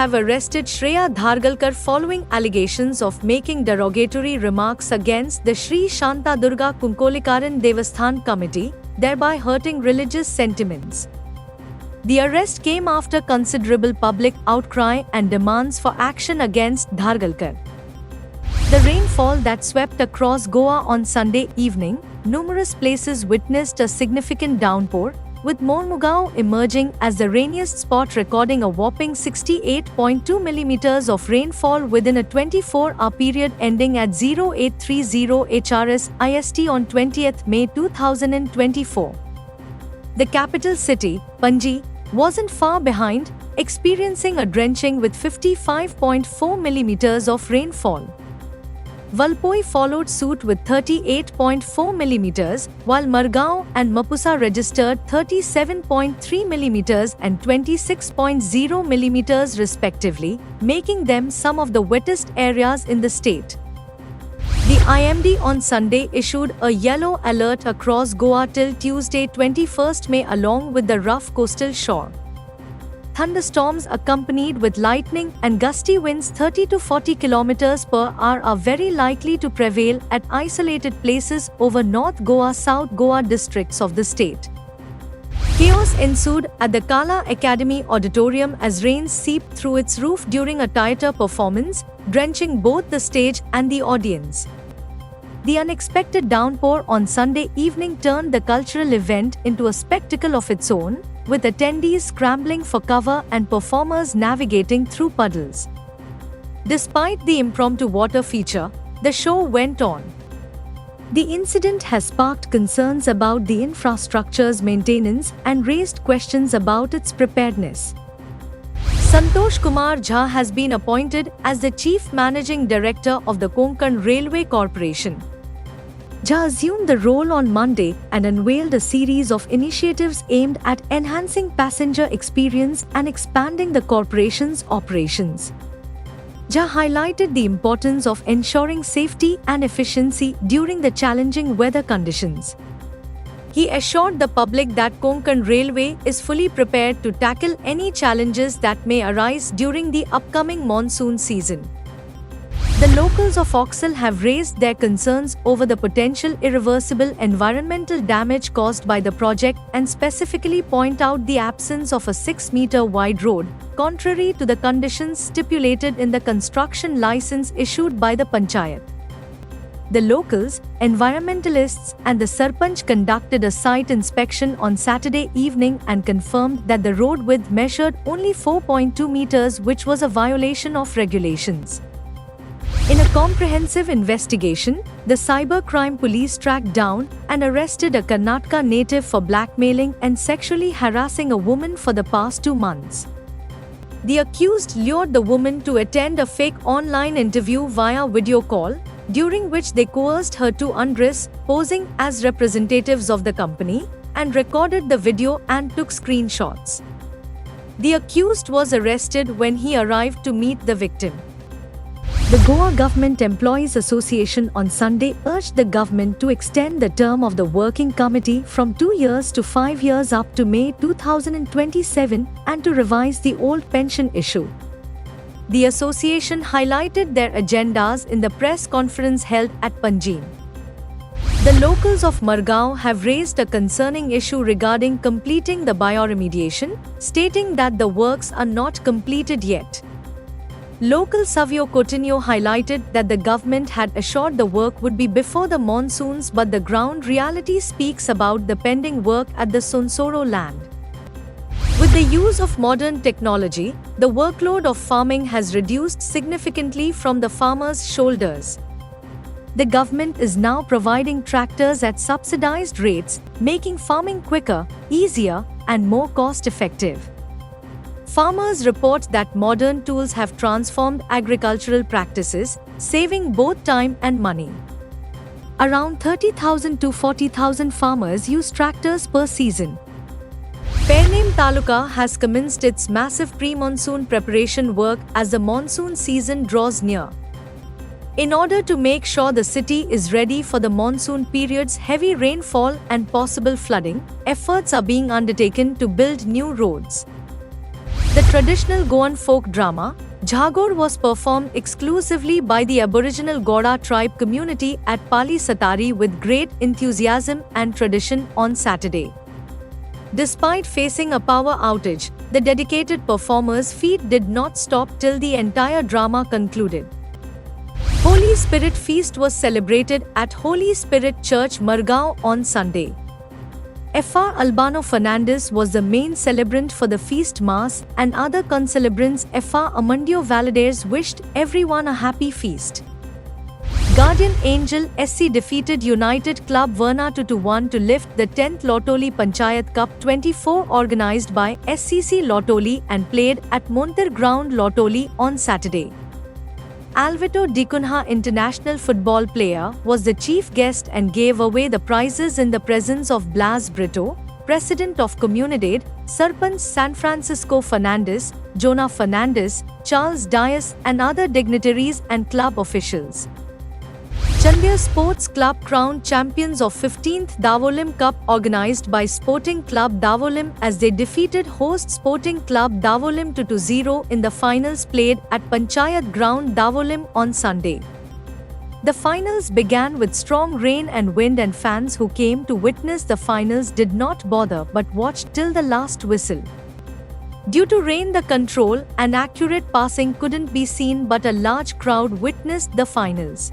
have arrested Shreya Dhargalkar following allegations of making derogatory remarks against the Sri Shanta Durga Kunkolikaran Devasthan Committee, thereby hurting religious sentiments. The arrest came after considerable public outcry and demands for action against Dhargalkar. The rainfall that swept across Goa on Sunday evening, numerous places witnessed a significant downpour, with Mormugao emerging as the rainiest spot, recording a whopping 68.2 mm of rainfall within a 24-hour period ending at 0830 HRS IST on 20th May 2024. The capital city, Panji, wasn't far behind, experiencing a drenching with 55.4 mm of rainfall. Valpoi followed suit with 38.4 mm, while Margao and Mapusa registered 37.3 mm and 26.0 mm respectively, making them some of the wettest areas in the state. The IMD on Sunday issued a yellow alert across Goa till Tuesday 21st May along with the rough coastal shore. Thunderstorms accompanied with lightning and gusty winds 30 to 40 km per hour are very likely to prevail at isolated places over North Goa, South Goa districts of the state. Chaos ensued at the Kala Academy Auditorium as rain seeped through its roof during a theatre performance, drenching both the stage and the audience. The unexpected downpour on Sunday evening turned the cultural event into a spectacle of its own, with attendees scrambling for cover and performers navigating through puddles. Despite the impromptu water feature, the show went on. The incident has sparked concerns about the infrastructure's maintenance and raised questions about its preparedness. Santosh Kumar Jha has been appointed as the Chief Managing Director of the Konkan Railway Corporation. Jha assumed the role on Monday and unveiled a series of initiatives aimed at enhancing passenger experience and expanding the corporation's operations. Jha highlighted the importance of ensuring safety and efficiency during the challenging weather conditions. He assured the public that Konkan Railway is fully prepared to tackle any challenges that may arise during the upcoming monsoon season. The locals of Oxal have raised their concerns over the potential irreversible environmental damage caused by the project and specifically point out the absence of a 6-meter wide road, contrary to the conditions stipulated in the construction license issued by the Panchayat. The locals, environmentalists and the Sarpanch conducted a site inspection on Saturday evening and confirmed that the road width measured only 4.2 meters, which was a violation of regulations. In a comprehensive investigation, the cybercrime police tracked down and arrested a Karnataka native for blackmailing and sexually harassing a woman for the past 2 months. The accused lured the woman to attend a fake online interview via video call, during which they coerced her to undress, posing as representatives of the company, and recorded the video and took screenshots. The accused was arrested when he arrived to meet the victim. The Goa Government Employees Association on Sunday urged the government to extend the term of the working committee from 2 years to 5 years up to May 2027 and to revise the old pension issue. The association highlighted their agendas in the press conference held at Panjim. The locals of Margao have raised a concerning issue regarding completing the bioremediation, stating that the works are not completed yet. Local Savio Coutinho highlighted that the government had assured the work would be before the monsoons, but the ground reality speaks about the pending work at the Sonsoro land. With the use of modern technology, the workload of farming has reduced significantly from the farmers' shoulders. The government is now providing tractors at subsidized rates, making farming quicker, easier, and more cost-effective. Farmers report that modern tools have transformed agricultural practices, saving both time and money. Around 30,000 to 40,000 farmers use tractors per season. Pernem Taluka has commenced its massive pre-monsoon preparation work as the monsoon season draws near. In order to make sure the city is ready for the monsoon period's heavy rainfall and possible flooding, efforts are being undertaken to build new roads. The traditional Goan folk drama, Jhagor, was performed exclusively by the Aboriginal Goda tribe community at Pali Satari with great enthusiasm and tradition on Saturday. Despite facing a power outage, the dedicated performers' feat did not stop till the entire drama concluded. Holy Spirit Feast was celebrated at Holy Spirit Church, Margao on Sunday. Fr. Albano Fernandes was the main celebrant for the feast mass, and other concelebrants Fr. Amandio Valadares wished everyone a happy feast. Guardian Angel SC defeated United Club Verna 2-1 to lift the 10th Lotoli Panchayat Cup 24 organised by SCC Lotoli and played at Montir Ground Lotoli on Saturday. Alvito Dicunha, international football player, was the chief guest and gave away the prizes in the presence of Blas Brito, President of Comunidade, Sarpanch San Francisco Fernandes, Jonah Fernandes, Charles Dias and other dignitaries and club officials. Chandiya Sports Club crowned champions of 15th Davolim Cup organised by Sporting Club Davolim as they defeated host Sporting Club Davolim 2-0 in the finals played at Panchayat Ground Davolim on Sunday. The finals began with strong rain and wind, and fans who came to witness the finals did not bother but watched till the last whistle. Due to rain, the control and accurate passing couldn't be seen, but a large crowd witnessed the finals.